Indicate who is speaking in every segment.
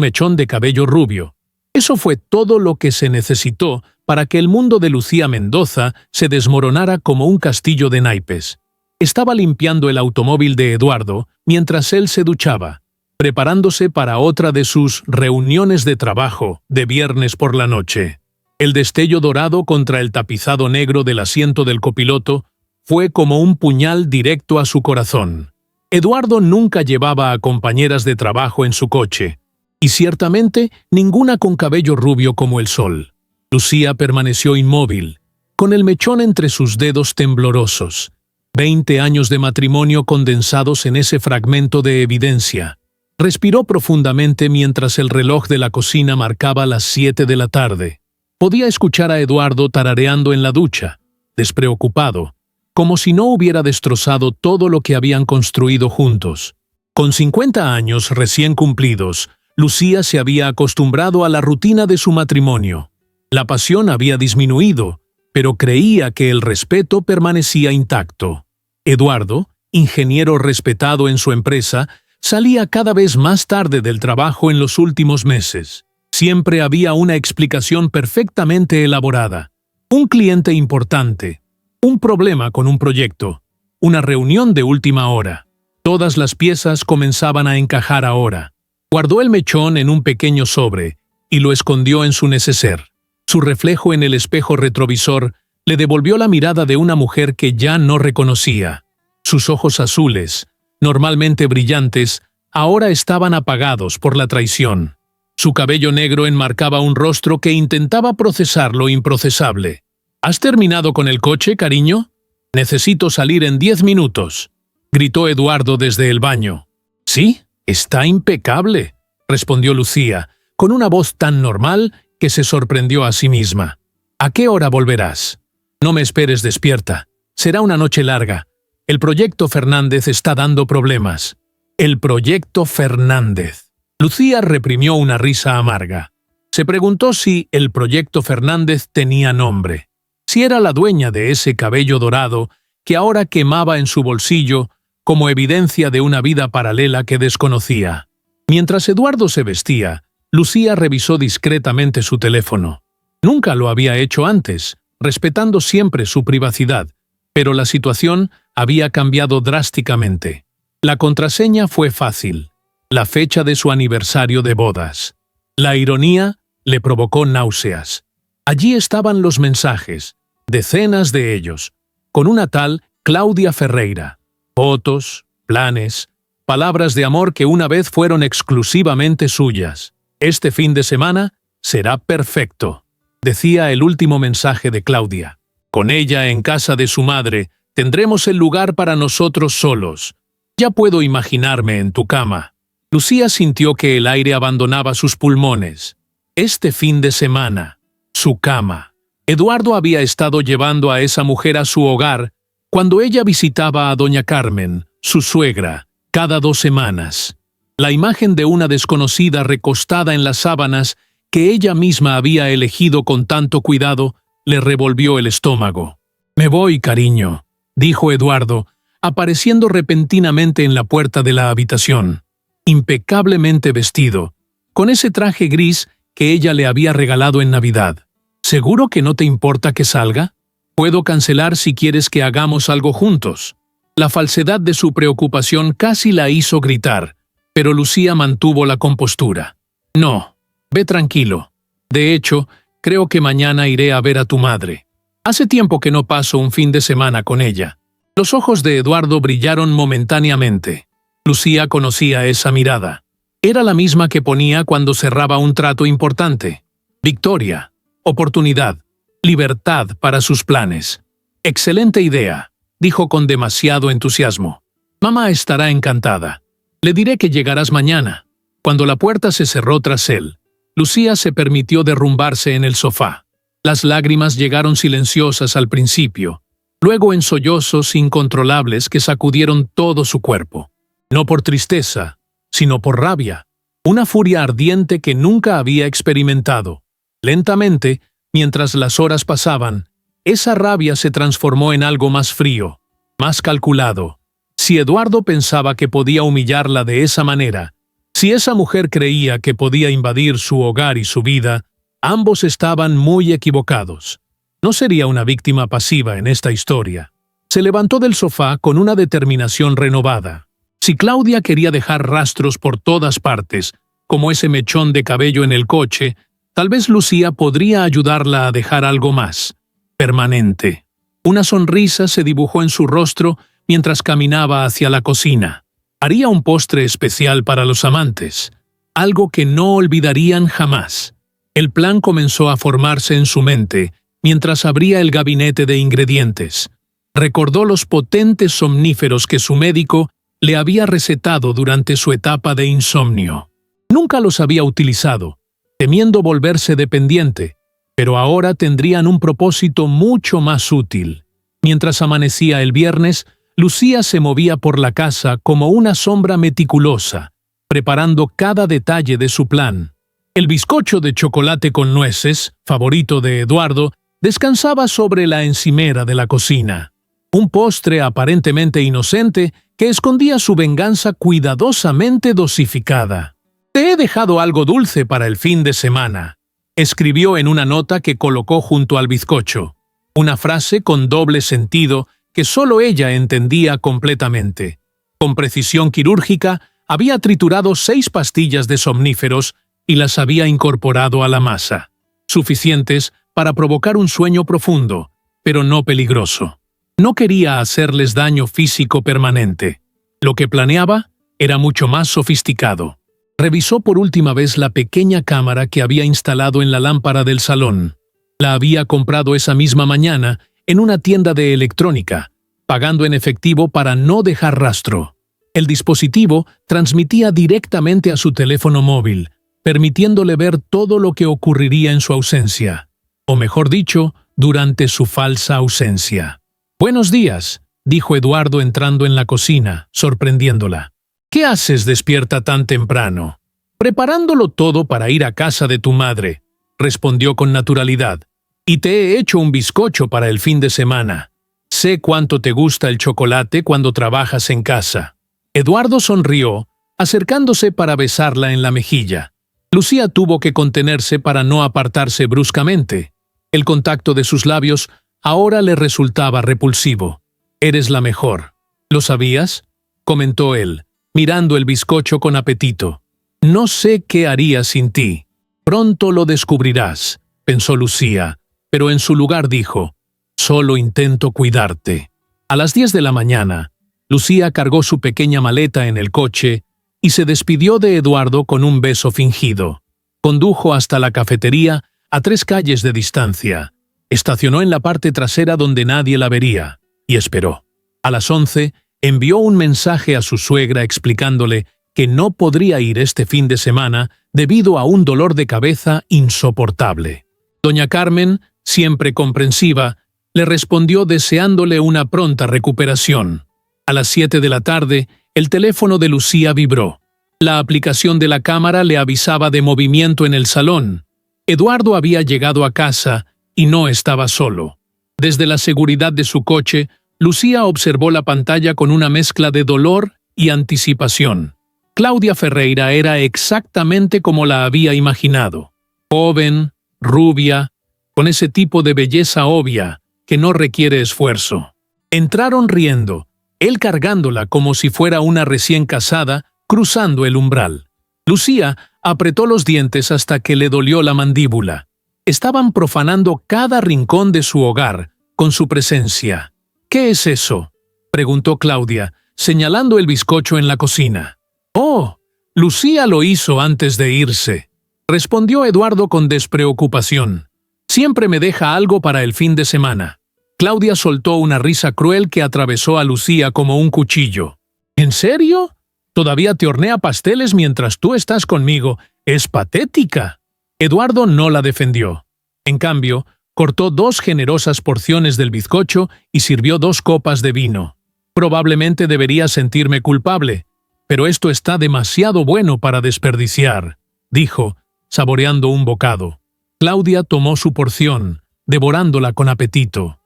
Speaker 1: mechón de cabello rubio. Eso fue todo lo que se necesitó para que el mundo de Lucía Mendoza se desmoronara como un castillo de naipes. Estaba limpiando el automóvil de Eduardo mientras él se duchaba, preparándose para otra de sus reuniones de trabajo de viernes por la noche. El destello dorado contra el tapizado negro del asiento del copiloto fue como un puñal directo a su corazón. Eduardo nunca llevaba a compañeras de trabajo en su coche, y ciertamente ninguna con cabello rubio como el sol. Lucía permaneció inmóvil, con el mechón entre sus dedos temblorosos. 20 años de matrimonio condensados en ese fragmento de evidencia. Respiró profundamente mientras el reloj de la cocina marcaba las 7 de la tarde. Podía escuchar a Eduardo tarareando en la ducha, despreocupado, como si no hubiera destrozado todo lo que habían construido juntos. Con 50 años recién cumplidos, Lucía se había acostumbrado a la rutina de su matrimonio. La pasión había disminuido, pero creía que el respeto permanecía intacto. Eduardo, ingeniero respetado en su empresa, salía cada vez más tarde del trabajo en los últimos meses. Siempre había una explicación perfectamente elaborada. Un cliente importante, un problema con un proyecto, una reunión de última hora. Todas las piezas comenzaban a encajar ahora. Guardó el mechón en un pequeño sobre y lo escondió en su neceser. Su reflejo en el espejo retrovisor le devolvió la mirada de una mujer que ya no reconocía. Sus ojos azules, normalmente brillantes, ahora estaban apagados por la traición. Su cabello negro enmarcaba un rostro que intentaba procesar lo improcesable. ¿Has terminado con el coche, cariño? Necesito salir en 10 minutos, gritó Eduardo desde el baño. Sí, está impecable, respondió Lucía, con una voz tan normal que se sorprendió a sí misma. ¿A qué hora volverás? No me esperes despierta. Será una noche larga. El proyecto Fernández está dando problemas. El proyecto Fernández. Lucía reprimió una risa amarga. Se preguntó si el proyecto Fernández tenía nombre. Si era la dueña de ese cabello dorado que ahora quemaba en su bolsillo como evidencia de una vida paralela que desconocía. Mientras Eduardo se vestía, Lucía revisó discretamente su teléfono. Nunca lo había hecho antes, respetando siempre su privacidad, pero la situación había cambiado drásticamente. La contraseña fue fácil, la fecha de su aniversario de bodas. La ironía le provocó náuseas. Allí estaban los mensajes, decenas de ellos, con una tal Claudia Ferreira. Fotos, planes, palabras de amor que una vez fueron exclusivamente suyas. Este fin de semana será perfecto, decía el último mensaje de Claudia. Con ella en casa de su madre, tendremos el lugar para nosotros solos. Ya puedo imaginarme en tu cama. Lucía sintió que el aire abandonaba sus pulmones. Este fin de semana, su cama. Eduardo había estado llevando a esa mujer a su hogar cuando ella visitaba a doña Carmen, su suegra, cada 2 semanas. La imagen de una desconocida recostada en las sábanas que ella misma había elegido con tanto cuidado le revolvió el estómago. «Me voy, cariño», dijo Eduardo, apareciendo repentinamente en la puerta de la habitación, impecablemente vestido, con ese traje gris que ella le había regalado en Navidad. «¿Seguro que no te importa que salga? Puedo cancelar si quieres que hagamos algo juntos». La falsedad de su preocupación casi la hizo gritar, pero Lucía mantuvo la compostura. «No, ve tranquilo. De hecho, creo que mañana iré a ver a tu madre. Hace tiempo que no paso un fin de semana con ella». Los ojos de Eduardo brillaron momentáneamente. Lucía conocía esa mirada. Era la misma que ponía cuando cerraba un trato importante. Victoria, oportunidad, libertad para sus planes. «Excelente idea», dijo con demasiado entusiasmo. «Mamá estará encantada. Le diré que llegarás mañana». Cuando la puerta se cerró tras él, Lucía se permitió derrumbarse en el sofá. Las lágrimas llegaron silenciosas al principio, luego en sollozos incontrolables que sacudieron todo su cuerpo. No por tristeza, sino por rabia, una furia ardiente que nunca había experimentado. Lentamente, mientras las horas pasaban, esa rabia se transformó en algo más frío, más calculado. Si Eduardo pensaba que podía humillarla de esa manera, Si esa mujer creía que podía invadir su hogar y su vida, ambos estaban muy equivocados. No sería una víctima pasiva en esta historia. Se levantó del sofá con una determinación renovada. Si Claudia quería dejar rastros por todas partes, como ese mechón de cabello en el coche, tal vez Lucía podría ayudarla a dejar algo más, permanente. Una sonrisa se dibujó en su rostro mientras caminaba hacia la cocina. Haría un postre especial para los amantes, algo que no olvidarían jamás. El plan comenzó a formarse en su mente mientras abría el gabinete de ingredientes. Recordó los potentes somníferos que su médico le había recetado durante su etapa de insomnio. Nunca los había utilizado, temiendo volverse dependiente, pero ahora tendrían un propósito mucho más útil. Mientras amanecía el viernes, Lucía se movía por la casa como una sombra meticulosa, preparando cada detalle de su plan. El bizcocho de chocolate con nueces, favorito de Eduardo, descansaba sobre la encimera de la cocina. Un postre aparentemente inocente que escondía su venganza cuidadosamente dosificada. «Te he dejado algo dulce para el fin de semana», escribió en una nota que colocó junto al bizcocho. Una frase con doble sentido que solo ella entendía completamente. Con precisión quirúrgica, había triturado 6 pastillas de somníferos y las había incorporado a la masa, suficientes para provocar un sueño profundo, pero no peligroso. No quería hacerles daño físico permanente. Lo que planeaba era mucho más sofisticado. Revisó por última vez la pequeña cámara que había instalado en la lámpara del salón. La había comprado esa misma mañana en una tienda de electrónica, pagando en efectivo para no dejar rastro. El dispositivo transmitía directamente a su teléfono móvil, permitiéndole ver todo lo que ocurriría en su ausencia. O mejor dicho, durante su falsa ausencia. «Buenos días», dijo Eduardo entrando en la cocina, sorprendiéndola. «¿Qué haces despierta tan temprano?» «Preparándolo todo para ir a casa de tu madre», respondió con naturalidad. «Y te he hecho un bizcocho para el fin de semana. Sé cuánto te gusta el chocolate cuando trabajas en casa». Eduardo sonrió, acercándose para besarla en la mejilla. Lucía tuvo que contenerse para no apartarse bruscamente. El contacto de sus labios ahora le resultaba repulsivo. «Eres la mejor. ¿Lo sabías?», comentó él, mirando el bizcocho con apetito. «No sé qué haría sin ti». «Pronto lo descubrirás», pensó Lucía, pero en su lugar dijo, «Solo intento cuidarte». A las 10 de la mañana, Lucía cargó su pequeña maleta en el coche y se despidió de Eduardo con un beso fingido. Condujo hasta la cafetería a 3 calles de distancia. Estacionó en la parte trasera donde nadie la vería y esperó. A las 11, envió un mensaje a su suegra explicándole que no podría ir este fin de semana debido a un dolor de cabeza insoportable. Doña Carmen, siempre comprensiva, le respondió deseándole una pronta recuperación. A las 7 de la tarde, el teléfono de Lucía vibró. La aplicación de la cámara le avisaba de movimiento en el salón. Eduardo había llegado a casa y no estaba solo. Desde la seguridad de su coche, Lucía observó la pantalla con una mezcla de dolor y anticipación. Claudia Ferreira era exactamente como la había imaginado. Joven, rubia, con ese tipo de belleza obvia que no requiere esfuerzo. Entraron riendo, él cargándola como si fuera una recién casada, cruzando el umbral. Lucía apretó los dientes hasta que le dolió la mandíbula. Estaban profanando cada rincón de su hogar con su presencia. «¿Qué es eso?», preguntó Claudia, señalando el bizcocho en la cocina. «Oh, Lucía lo hizo antes de irse», respondió Eduardo con despreocupación. «Siempre me deja algo para el fin de semana». Claudia soltó una risa cruel que atravesó a Lucía como un cuchillo. «¿En serio? Todavía te hornea pasteles mientras tú estás conmigo. Es patética». Eduardo no la defendió. En cambio, cortó 2 generosas porciones del bizcocho y sirvió 2 copas de vino. «Probablemente debería sentirme culpable, pero esto está demasiado bueno para desperdiciar», dijo, saboreando un bocado. Claudia tomó su porción, devorándola con apetito.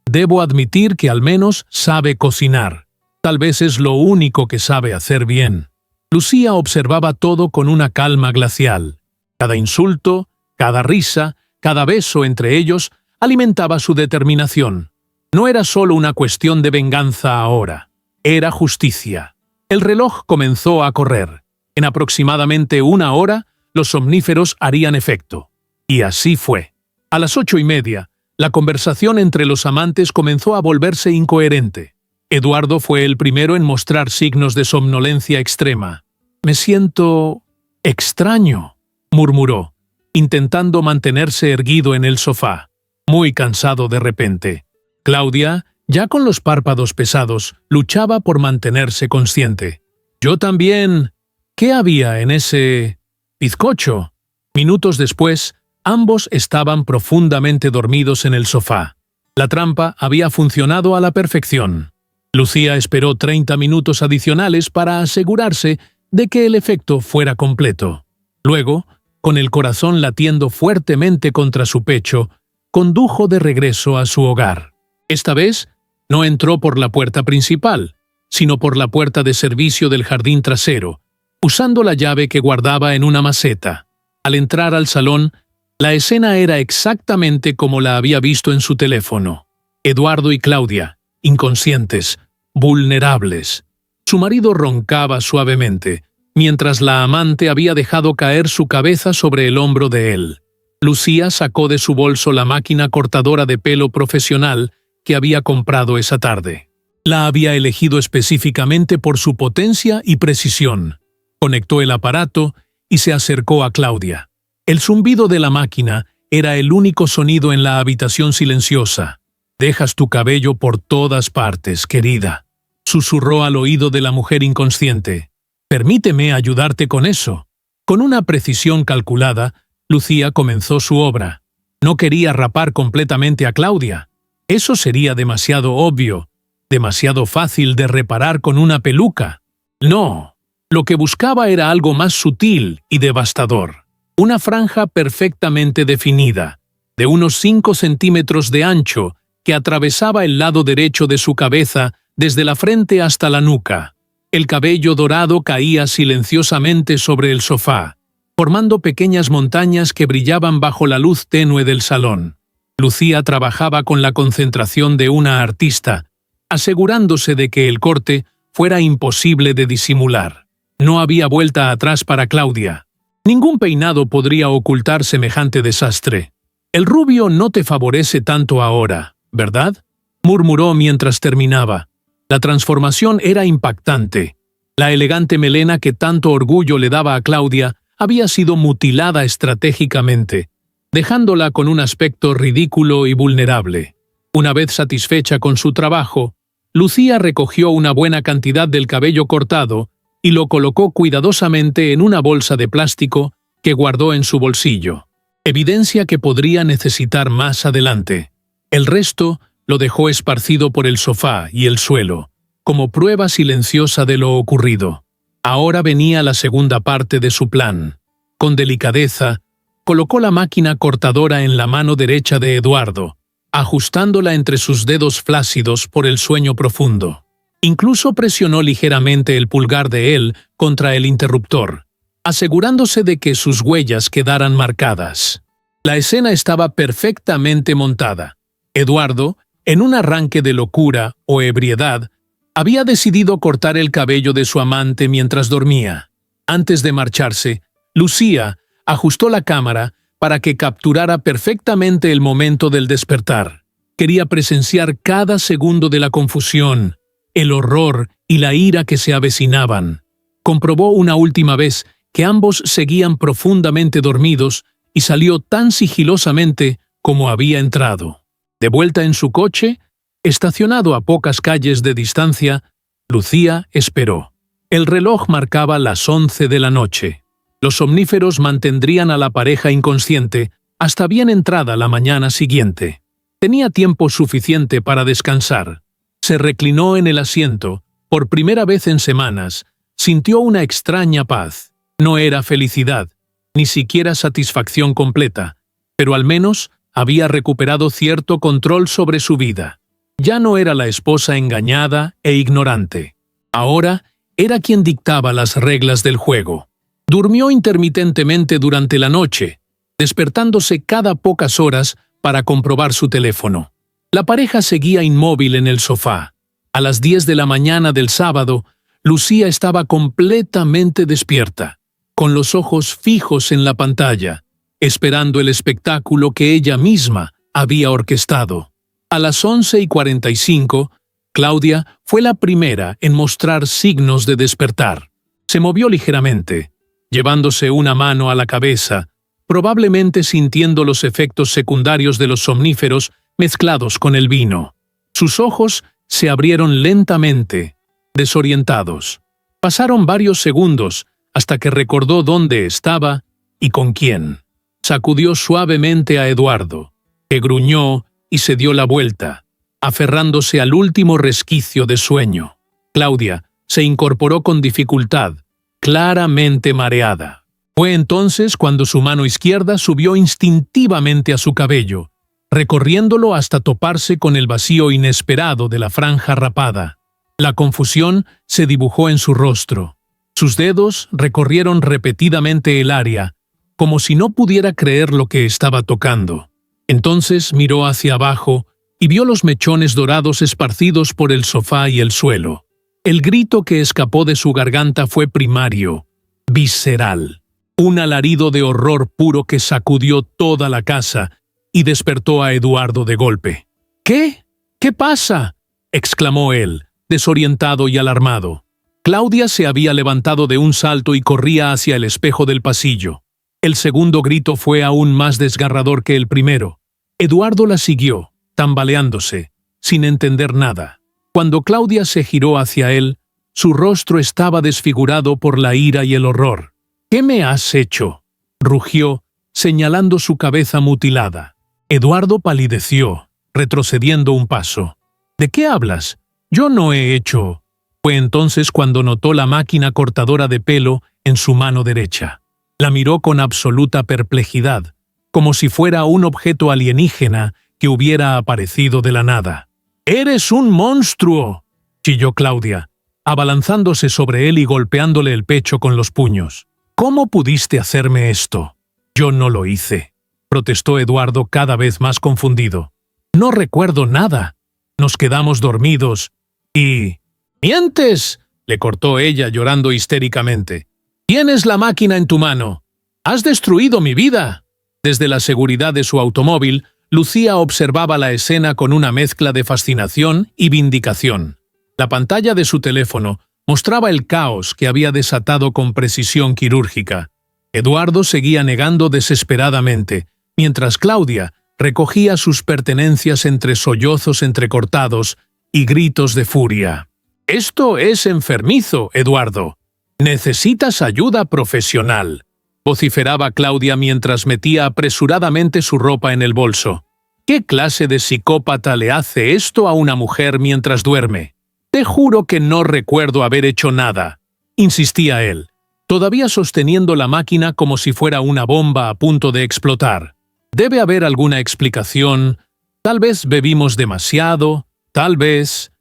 Speaker 1: Debo admitir que al menos sabe cocinar. Tal vez es lo único que sabe hacer bien». Lucía observaba todo con una calma glacial. Cada insulto, cada risa, cada beso entre ellos alimentaba su determinación. No era solo una cuestión de venganza ahora, era justicia. El reloj comenzó a correr. En aproximadamente 1 hora, los somníferos harían efecto. Y así fue. A las 8:30, la conversación entre los amantes comenzó a volverse incoherente. Eduardo fue el primero en mostrar signos de somnolencia extrema. «Me siento extraño», murmuró, intentando mantenerse erguido en el sofá, muy cansado de repente. Claudia, ya con los párpados pesados, luchaba por mantenerse consciente. «Yo también». ¿Qué había en ese bizcocho? Minutos después, ambos estaban profundamente dormidos en el sofá. La trampa había funcionado a la perfección. Lucía esperó 30 minutos adicionales para asegurarse de que el efecto fuera completo. Luego, con el corazón latiendo fuertemente contra su pecho, condujo de regreso a su hogar. Esta vez, no entró por la puerta principal, sino por la puerta de servicio del jardín trasero, usando la llave que guardaba en una maceta. Al entrar al salón, la escena era exactamente como la había visto en su teléfono. Eduardo y Claudia, inconscientes, vulnerables. Su marido roncaba suavemente, mientras la amante había dejado caer su cabeza sobre el hombro de él. Lucía sacó de su bolso la máquina cortadora de pelo profesional que había comprado esa tarde. La había elegido específicamente por su potencia y precisión. Conectó el aparato y se acercó a Claudia. El zumbido de la máquina era el único sonido en la habitación silenciosa. «Dejas tu cabello por todas partes, querida», susurró al oído de la mujer inconsciente. «Permíteme ayudarte con eso». Con una precisión calculada, Lucía comenzó su obra. No quería rapar completamente a Claudia. Eso sería demasiado obvio, demasiado fácil de reparar con una peluca. No. Lo que buscaba era algo más sutil y devastador. Una franja perfectamente definida, de unos 5 centímetros de ancho, que atravesaba el lado derecho de su cabeza desde la frente hasta la nuca. El cabello dorado caía silenciosamente sobre el sofá, formando pequeñas montañas que brillaban bajo la luz tenue del salón. Lucía trabajaba con la concentración de una artista, asegurándose de que el corte fuera imposible de disimular. No había vuelta atrás para Claudia. Ningún peinado podría ocultar semejante desastre. «El rubio no te favorece tanto ahora, ¿verdad?», murmuró mientras terminaba. La transformación era impactante. La elegante melena que tanto orgullo le daba a Claudia había sido mutilada estratégicamente, dejándola con un aspecto ridículo y vulnerable. Una vez satisfecha con su trabajo, Lucía recogió una buena cantidad del cabello cortado y lo colocó cuidadosamente en una bolsa de plástico que guardó en su bolsillo, evidencia que podría necesitar más adelante. El resto lo dejó esparcido por el sofá y el suelo, como prueba silenciosa de lo ocurrido. Ahora venía la segunda parte de su plan. Con delicadeza, colocó la máquina cortadora en la mano derecha de Eduardo, ajustándola entre sus dedos flácidos por el sueño profundo. Incluso presionó ligeramente el pulgar de él contra el interruptor, asegurándose de que sus huellas quedaran marcadas. La escena estaba perfectamente montada. Eduardo, en un arranque de locura o ebriedad, había decidido cortar el cabello de su amante mientras dormía. Antes de marcharse, Lucía ajustó la cámara para que capturara perfectamente el momento del despertar. Quería presenciar cada segundo de la confusión, el horror y la ira que se avecinaban. Comprobó una última vez que ambos seguían profundamente dormidos y salió tan sigilosamente como había entrado. De vuelta en su coche, estacionado a pocas calles de distancia, Lucía esperó. El reloj marcaba las 11 de la noche. Los somníferos mantendrían a la pareja inconsciente hasta bien entrada la mañana siguiente. Tenía tiempo suficiente para descansar. Se reclinó en el asiento. Por primera vez en semanas, sintió una extraña paz. No era felicidad, ni siquiera satisfacción completa, pero al menos había recuperado cierto control sobre su vida. Ya no era la esposa engañada e ignorante. Ahora era quien dictaba las reglas del juego. Durmió intermitentemente durante la noche, despertándose cada pocas horas para comprobar su teléfono. La pareja seguía inmóvil en el sofá. A las 10 de la mañana del sábado, Lucía estaba completamente despierta, con los ojos fijos en la pantalla, esperando el espectáculo que ella misma había orquestado. A las 11:45, Claudia fue la primera en mostrar signos de despertar. Se movió ligeramente, llevándose una mano a la cabeza, probablemente sintiendo los efectos secundarios de los somníferos mezclados con el vino. Sus ojos se abrieron lentamente, desorientados. Pasaron varios segundos hasta que recordó dónde estaba y con quién. Sacudió suavemente a Eduardo, que gruñó y se dio la vuelta, aferrándose al último resquicio de sueño. Claudia se incorporó con dificultad, claramente mareada. Fue entonces cuando su mano izquierda subió instintivamente a su cabello, recorriéndolo hasta toparse con el vacío inesperado de la franja rapada. La confusión se dibujó en su rostro. Sus dedos recorrieron repetidamente el área, como si no pudiera creer lo que estaba tocando. Entonces miró hacia abajo y vio los mechones dorados esparcidos por el sofá y el suelo. El grito que escapó de su garganta fue primario, visceral. Un alarido de horror puro que sacudió toda la casa y despertó a Eduardo de golpe. ¿Qué? ¿Qué pasa?, exclamó él, desorientado y alarmado. Claudia se había levantado de un salto y corría hacia el espejo del pasillo. El segundo grito fue aún más desgarrador que el primero. Eduardo la siguió, tambaleándose, sin entender nada. Cuando Claudia se giró hacia él, su rostro estaba desfigurado por la ira y el horror. «¿Qué me has hecho?», rugió, señalando su cabeza mutilada. Eduardo palideció, retrocediendo un paso. «¿De qué hablas? Yo no he hecho...». Fue entonces cuando notó la máquina cortadora de pelo en su mano derecha. La miró con absoluta perplejidad, como si fuera un objeto alienígena que hubiera aparecido de la nada. «¡Eres un monstruo!», chilló Claudia, abalanzándose sobre él y golpeándole el pecho con los puños. «¿Cómo pudiste hacerme esto?». «Yo no lo hice», protestó Eduardo cada vez más confundido. «No recuerdo nada. Nos quedamos dormidos y...». «¡Mientes!», le cortó ella llorando histéricamente. «Tienes la máquina en tu mano. ¡Has destruido mi vida!». Desde la seguridad de su automóvil, Lucía observaba la escena con una mezcla de fascinación y vindicación. La pantalla de su teléfono mostraba el caos que había desatado con precisión quirúrgica. Eduardo seguía negando desesperadamente, mientras Claudia recogía sus pertenencias entre sollozos entrecortados y gritos de furia. «Esto es enfermizo, Eduardo. Necesitas ayuda profesional», vociferaba Claudia mientras metía apresuradamente su ropa en el bolso. «¿Qué clase de psicópata le hace esto a una mujer mientras duerme? Te juro que no recuerdo haber hecho nada», insistía él, todavía sosteniendo la máquina como si fuera una bomba a punto de explotar. «Debe haber alguna explicación. Tal vez bebimos demasiado. Tal vez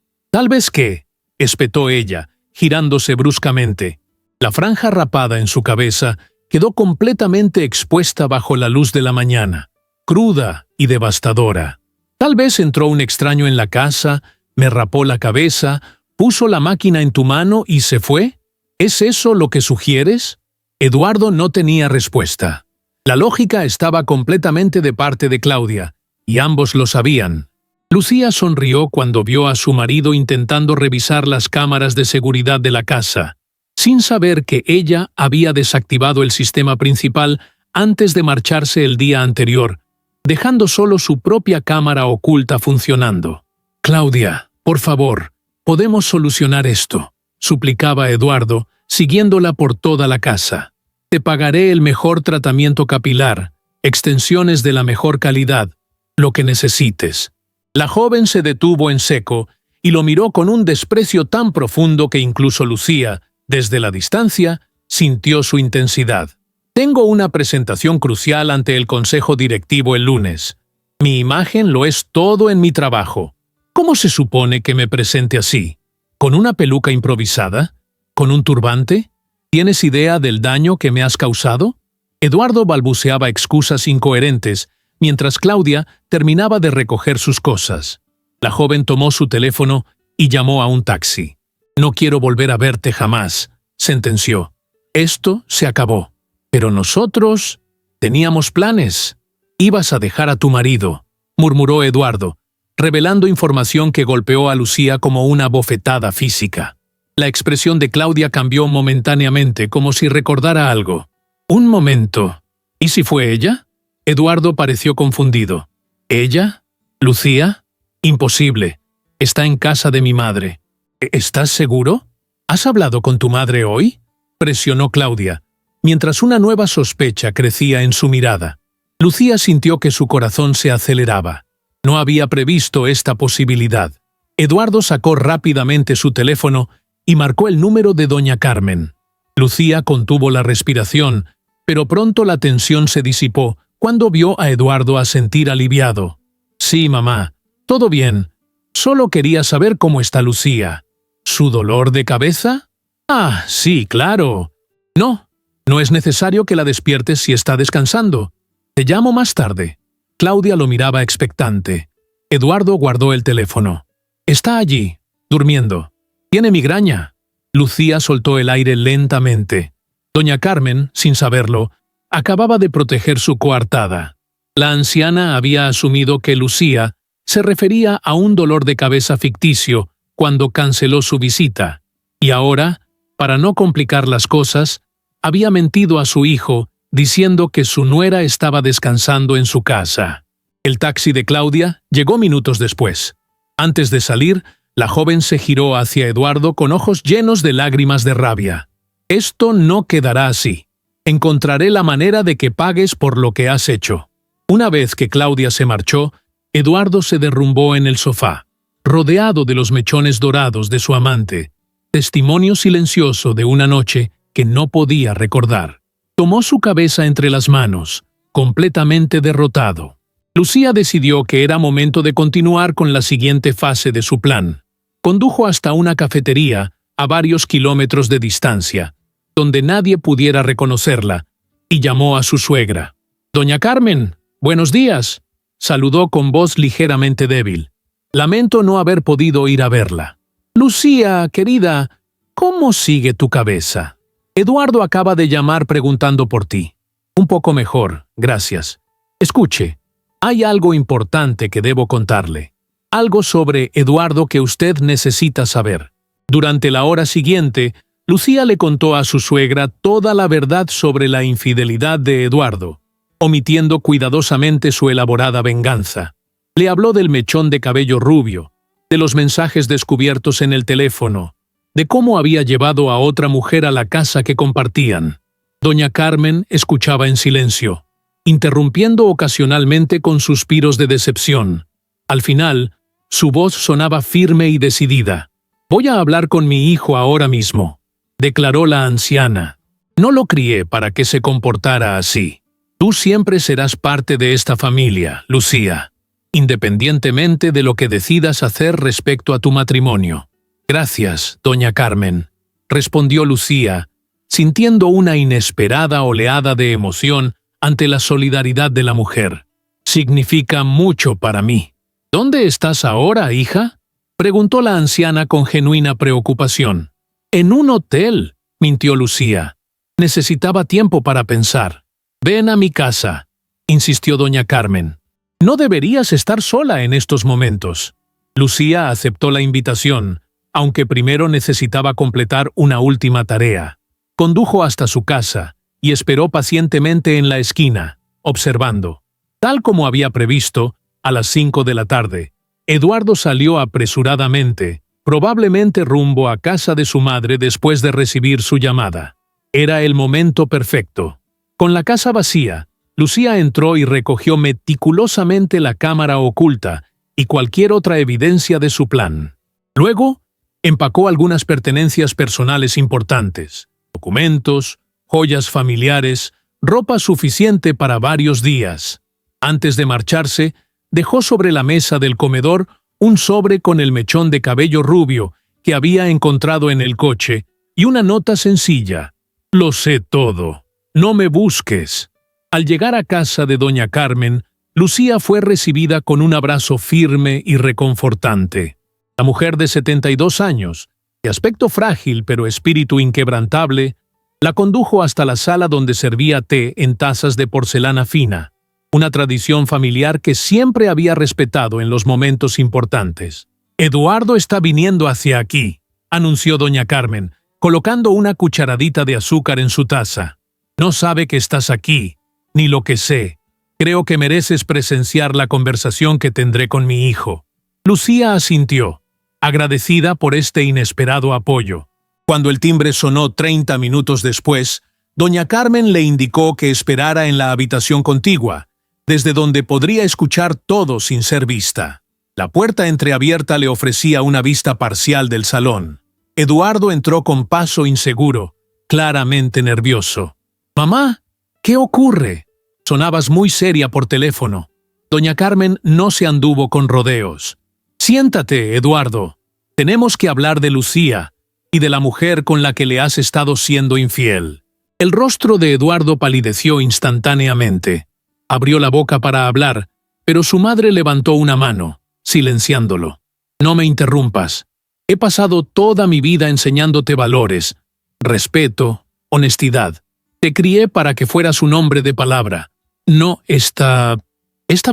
Speaker 1: qué», espetó ella, girándose bruscamente. La franja rapada en su cabeza quedó completamente expuesta bajo la luz de la mañana, cruda y devastadora. «Tal vez entró un extraño en la casa, me rapó la cabeza, puso la máquina en tu mano y se fue. ¿Es eso lo que sugieres?». Eduardo no tenía respuesta. La lógica estaba completamente de parte de Claudia, y ambos lo sabían. Lucía sonrió cuando vio a su marido intentando revisar las cámaras de seguridad de la casa, sin saber que ella había desactivado el sistema principal antes de marcharse el día anterior, dejando solo su propia cámara oculta funcionando. «Claudia, por favor, podemos solucionar esto», suplicaba Eduardo, siguiéndola por toda la casa. «Te pagaré el mejor tratamiento capilar, extensiones de la mejor calidad, lo que necesites». La joven se detuvo en seco y lo miró con un desprecio tan profundo que incluso Lucía, desde la distancia, sintió su intensidad. «Tengo una presentación crucial ante el consejo directivo el lunes. Mi imagen lo es todo en mi trabajo. ¿Cómo se supone que me presente así? ¿Con una peluca improvisada? ¿Con un turbante? ¿Tienes idea del daño que me has causado? Eduardo balbuceaba excusas incoherentes, mientras Claudia terminaba de recoger sus cosas. La joven tomó su teléfono y llamó a un taxi. «No quiero volver a verte jamás», sentenció. «Esto se acabó. Pero nosotros teníamos planes. Ibas a dejar a tu marido», murmuró Eduardo, revelando información que golpeó a Lucía como una bofetada física. La expresión de Claudia cambió momentáneamente, como si recordara algo. «Un momento. ¿Y si fue ella?» Eduardo pareció confundido. «¿Ella? ¿Lucía? Imposible. Está en casa de mi madre». «¿Estás seguro? ¿Has hablado con tu madre hoy?», presionó Claudia, mientras una nueva sospecha crecía en su mirada. Lucía sintió que su corazón se aceleraba. No había previsto esta posibilidad. Eduardo sacó rápidamente su teléfono y marcó el número de doña Carmen. Lucía contuvo la respiración, pero pronto la tensión se disipó cuando vio a Eduardo asentir aliviado. «Sí, mamá, todo bien. Solo quería saber cómo está Lucía». «¿Su dolor de cabeza?» «Ah, sí, claro». «No, no es necesario que la despiertes si está descansando. Te llamo más tarde». Claudia lo miraba expectante. Eduardo guardó el teléfono. «Está allí, durmiendo. Tiene migraña». Lucía soltó el aire lentamente. Doña Carmen, sin saberlo, acababa de proteger su coartada. La anciana había asumido que Lucía se refería a un dolor de cabeza ficticio cuando canceló su visita, y ahora, para no complicar las cosas, había mentido a su hijo diciendo que su nuera estaba descansando en su casa. El taxi de Claudia llegó minutos después. Antes de salir, la joven se giró hacia Eduardo con ojos llenos de lágrimas de rabia. «Esto no quedará así. Encontraré la manera de que pagues por lo que has hecho». Una vez que Claudia se marchó, Eduardo se derrumbó en el sofá, rodeado de los mechones dorados de su amante, testimonio silencioso de una noche que no podía recordar. Tomó su cabeza entre las manos, completamente derrotado. Lucía decidió que era momento de continuar con la siguiente fase de su plan. Condujo hasta una cafetería a varios kilómetros de distancia, donde nadie pudiera reconocerla, y llamó a su suegra. «Doña Carmen, buenos días», saludó con voz ligeramente débil. «Lamento no haber podido ir a verla». «Lucía, querida, ¿cómo sigue tu cabeza? Eduardo acaba de llamar preguntando por ti». «Un poco mejor, gracias. Escuche, hay algo importante que debo contarle. Algo sobre Eduardo que usted necesita saber». Durante la hora siguiente, Lucía le contó a su suegra toda la verdad sobre la infidelidad de Eduardo, omitiendo cuidadosamente su elaborada venganza. Le habló del mechón de cabello rubio, de los mensajes descubiertos en el teléfono, de cómo había llevado a otra mujer a la casa que compartían. Doña Carmen escuchaba en silencio, interrumpiendo ocasionalmente con suspiros de decepción. Al final, su voz sonaba firme y decidida. «Voy a hablar con mi hijo ahora mismo», declaró la anciana. «No lo crié para que se comportara así. Tú siempre serás parte de esta familia, Lucía, independientemente de lo que decidas hacer respecto a tu matrimonio». «Gracias, doña Carmen», respondió Lucía, sintiendo una inesperada oleada de emoción ante la solidaridad de la mujer. «Significa mucho para mí». «¿Dónde estás ahora, hija?», preguntó la anciana con genuina preocupación. «En un hotel», mintió Lucía. «Necesitaba tiempo para pensar». «Ven a mi casa», insistió doña Carmen. «No deberías estar sola en estos momentos». Lucía aceptó la invitación, aunque primero necesitaba completar una última tarea. Condujo hasta su casa y esperó pacientemente en la esquina, observando. Tal como había previsto, a las 5 de la tarde, Eduardo salió apresuradamente, probablemente rumbo a casa de su madre después de recibir su llamada. Era el momento perfecto. Con la casa vacía, Lucía entró y recogió meticulosamente la cámara oculta y cualquier otra evidencia de su plan. Luego, empacó algunas pertenencias personales importantes, documentos, joyas familiares, ropa suficiente para varios días. Antes de marcharse, dejó sobre la mesa del comedor un sobre con el mechón de cabello rubio que había encontrado en el coche, y una nota sencilla: «Lo sé todo. No me busques». Al llegar a casa de doña Carmen, Lucía fue recibida con un abrazo firme y reconfortante. La mujer de 72 años, de aspecto frágil pero espíritu inquebrantable, la condujo hasta la sala donde servía té en tazas de porcelana fina, una tradición familiar que siempre había respetado en los momentos importantes. «Eduardo está viniendo hacia aquí», anunció doña Carmen, colocando una cucharadita de azúcar en su taza. «No sabe que estás aquí, ni lo que sé. Creo que mereces presenciar la conversación que tendré con mi hijo». Lucía asintió, agradecida por este inesperado apoyo. Cuando el timbre sonó 30 minutos después, doña Carmen le indicó que esperara en la habitación contigua, desde donde podría escuchar todo sin ser vista. La puerta entreabierta le ofrecía una vista parcial del salón. Eduardo entró con paso inseguro, claramente nervioso. «Mamá, ¿qué ocurre?». Sonabas muy seria por teléfono. Doña Carmen no se anduvo con rodeos. «Siéntate, Eduardo. Tenemos que hablar de Lucía y de la mujer con la que le has estado siendo infiel». El rostro de Eduardo palideció instantáneamente. Abrió la boca para hablar, pero su madre levantó una mano, silenciándolo. «No me interrumpas. He pasado toda mi vida enseñándote valores, respeto, honestidad. Te crié para que fueras un hombre de palabra, no esta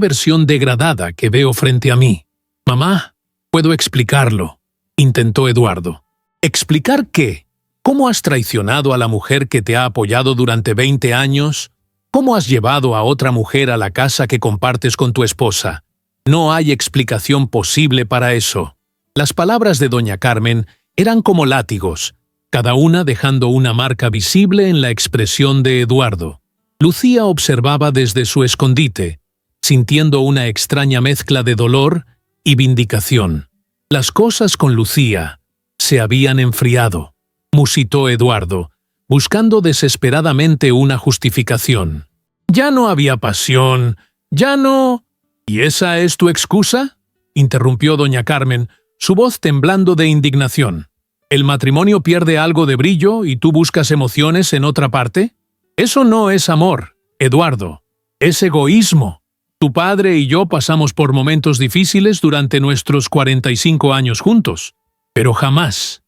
Speaker 1: versión degradada que veo frente a mí». «Mamá, puedo explicarlo», intentó Eduardo. «¿Explicar qué? ¿Cómo has traicionado a la mujer que te ha apoyado durante 20 años? ¿Cómo has llevado a otra mujer a la casa que compartes con tu esposa? No hay explicación posible para eso». Las palabras de doña Carmen eran como látigos, cada una dejando una marca visible en la expresión de Eduardo. Lucía observaba desde su escondite, sintiendo una extraña mezcla de dolor y vindicación. Las cosas con Lucía se habían enfriado, musitó Eduardo, buscando desesperadamente una justificación. «Ya no había pasión, ya no...» «¿Y esa es tu excusa?», interrumpió doña Carmen, su voz temblando de indignación. «¿El matrimonio pierde algo de brillo y tú buscas emociones en otra parte? Eso no es amor, Eduardo. Es egoísmo. Tu padre y yo pasamos por momentos difíciles durante nuestros 45 años juntos, pero jamás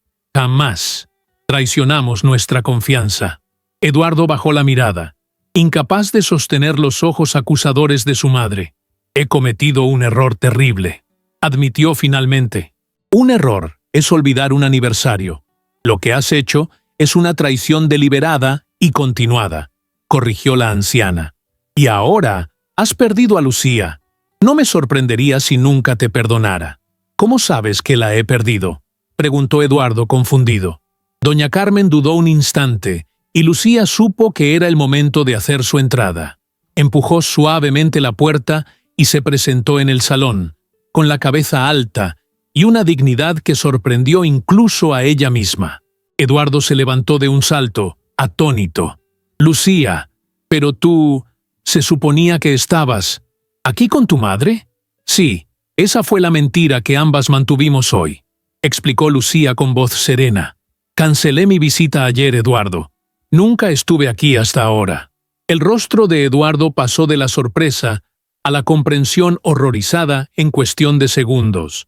Speaker 1: traicionamos nuestra confianza». Eduardo bajó la mirada, incapaz de sostener los ojos acusadores de su madre. «He cometido un error terrible», admitió finalmente. «Un error es olvidar un aniversario. Lo que has hecho es una traición deliberada y continuada», corrigió la anciana. «Y ahora has perdido a Lucía. No me sorprendería si nunca te perdonara». «¿Cómo sabes que la he perdido?», preguntó Eduardo confundido. Doña Carmen dudó un instante, y Lucía supo que era el momento de hacer su entrada. Empujó suavemente la puerta y se presentó en el salón, con la cabeza alta y una dignidad que sorprendió incluso a ella misma. Eduardo se levantó de un salto, atónito. «Lucía, pero tú... ¿se suponía que estabas aquí con tu madre?». «Sí, esa fue la mentira que ambas mantuvimos hoy», explicó Lucía con voz serena. «Cancelé mi visita ayer, Eduardo. Nunca estuve aquí hasta ahora». El rostro de Eduardo pasó de la sorpresa a la comprensión horrorizada en cuestión de segundos.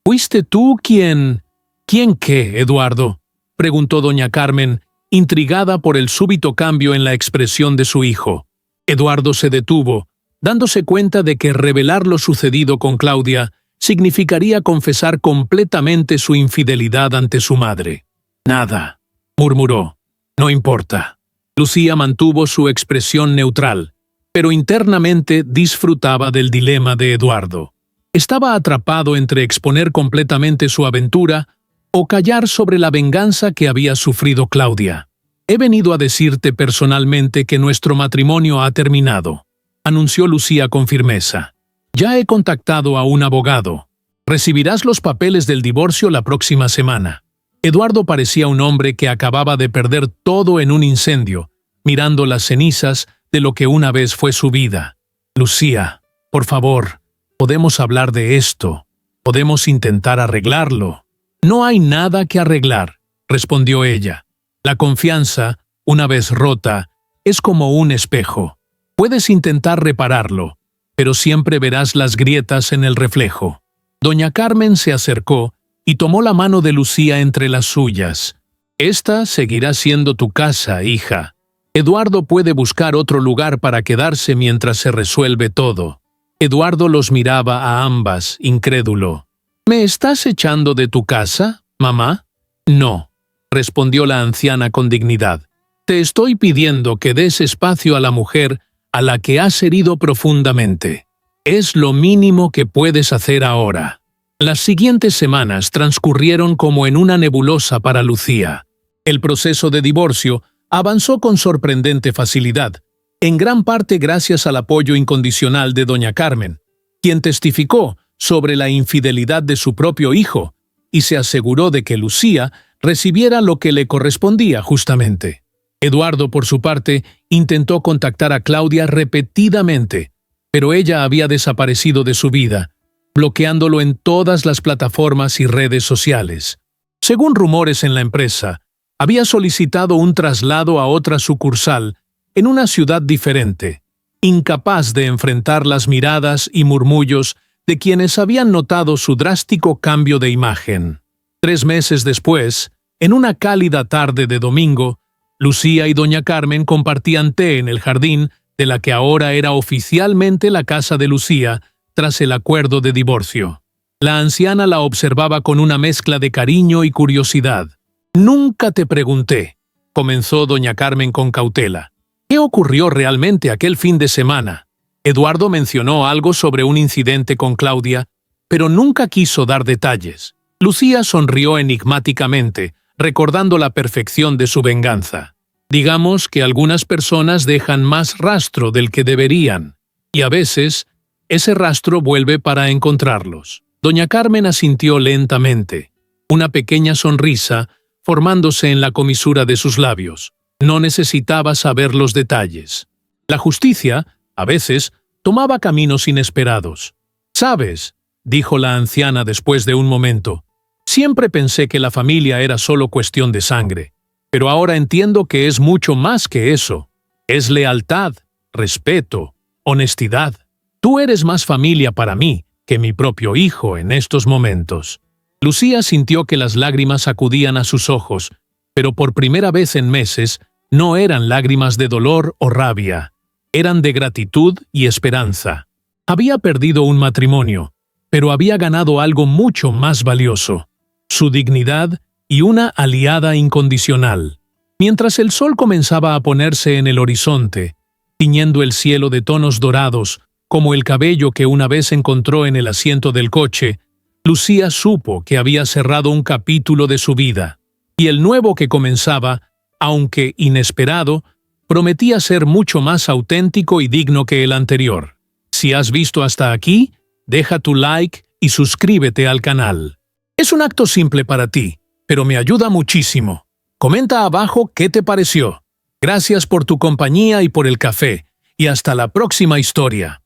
Speaker 1: ¿Fuiste tú quien...?» «¿Quién qué, Eduardo?», preguntó doña Carmen, intrigada por el súbito cambio en la expresión de su hijo. Eduardo se detuvo, dándose cuenta de que revelar lo sucedido con Claudia significaría confesar completamente su infidelidad ante su madre. «Nada», murmuró. «No importa». Lucía mantuvo su expresión neutral, pero internamente disfrutaba del dilema de Eduardo. Estaba atrapado entre exponer completamente su aventura o callar sobre la venganza que había sufrido Claudia. «He venido a decirte personalmente que nuestro matrimonio ha terminado», anunció Lucía con firmeza. «Ya he contactado a un abogado. Recibirás los papeles del divorcio la próxima semana». Eduardo parecía un hombre que acababa de perder todo en un incendio, mirando las cenizas de lo que una vez fue su vida. «Lucía, por favor, podemos hablar de esto. Podemos intentar arreglarlo». «No hay nada que arreglar. respondió ella. La confianza, una vez rota, es como un espejo. Puedes intentar repararlo, pero siempre verás las grietas en el reflejo. Doña Carmen se acercó y tomó la mano de Lucía entre las suyas. Esta seguirá siendo tu casa, hija. Eduardo puede buscar otro lugar para quedarse mientras se resuelve todo. Eduardo los miraba a ambas, incrédulo. ¿Me estás echando de tu casa, mamá? No, respondió la anciana con dignidad. Te estoy pidiendo que des espacio a la mujer a la que has herido profundamente. Es lo mínimo que puedes hacer ahora. Las siguientes semanas transcurrieron como en una nebulosa para Lucía. El proceso de divorcio avanzó con sorprendente facilidad, en gran parte gracias al apoyo incondicional de doña Carmen, quien testificó sobre la infidelidad de su propio hijo y se aseguró de que Lucía recibiera lo que le correspondía justamente. Eduardo, por su parte, intentó contactar a Claudia repetidamente, pero ella había desaparecido de su vida, bloqueándolo en todas las plataformas y redes sociales. Según rumores en la empresa, había solicitado un traslado a otra sucursal en una ciudad diferente, incapaz de enfrentar las miradas y murmullos de quienes habían notado su drástico cambio de imagen. 3 meses después, en una cálida tarde de domingo, Lucía y doña Carmen compartían té en el jardín de la que ahora era oficialmente la casa de Lucía tras el acuerdo de divorcio. La anciana la observaba con una mezcla de cariño y curiosidad. «Nunca te pregunté», comenzó doña Carmen con cautela. «¿Qué ocurrió realmente aquel fin de semana?» Eduardo mencionó algo sobre un incidente con Claudia, pero nunca quiso dar detalles. Lucía sonrió enigmáticamente, recordando la perfección de su venganza. Digamos que algunas personas dejan más rastro del que deberían, y a veces ese rastro vuelve para encontrarlos. Doña Carmen asintió lentamente, una pequeña sonrisa formándose en la comisura de sus labios. No necesitaba saber los detalles. La justicia, a veces, tomaba caminos inesperados. «¿Sabes?», dijo la anciana después de un momento, «siempre pensé que la familia era solo cuestión de sangre, pero ahora entiendo que es mucho más que eso. Es lealtad, respeto, honestidad. Tú eres más familia para mí que mi propio hijo en estos momentos». Lucía sintió que las lágrimas acudían a sus ojos, pero por primera vez en meses no eran lágrimas de dolor o rabia, eran de gratitud y esperanza. Había perdido un matrimonio, pero había ganado algo mucho más valioso, su dignidad y una aliada incondicional. Mientras el sol comenzaba a ponerse en el horizonte, tiñendo el cielo de tonos dorados, como el cabello que una vez encontró en el asiento del coche, Lucía supo que había cerrado un capítulo de su vida, y el nuevo que comenzaba, aunque inesperado, prometía ser mucho más auténtico y digno que el anterior. Si has visto hasta aquí, deja tu like y suscríbete al canal. Es un acto simple para ti, pero me ayuda muchísimo. Comenta abajo qué te pareció. Gracias por tu compañía y por el café, y hasta la próxima historia.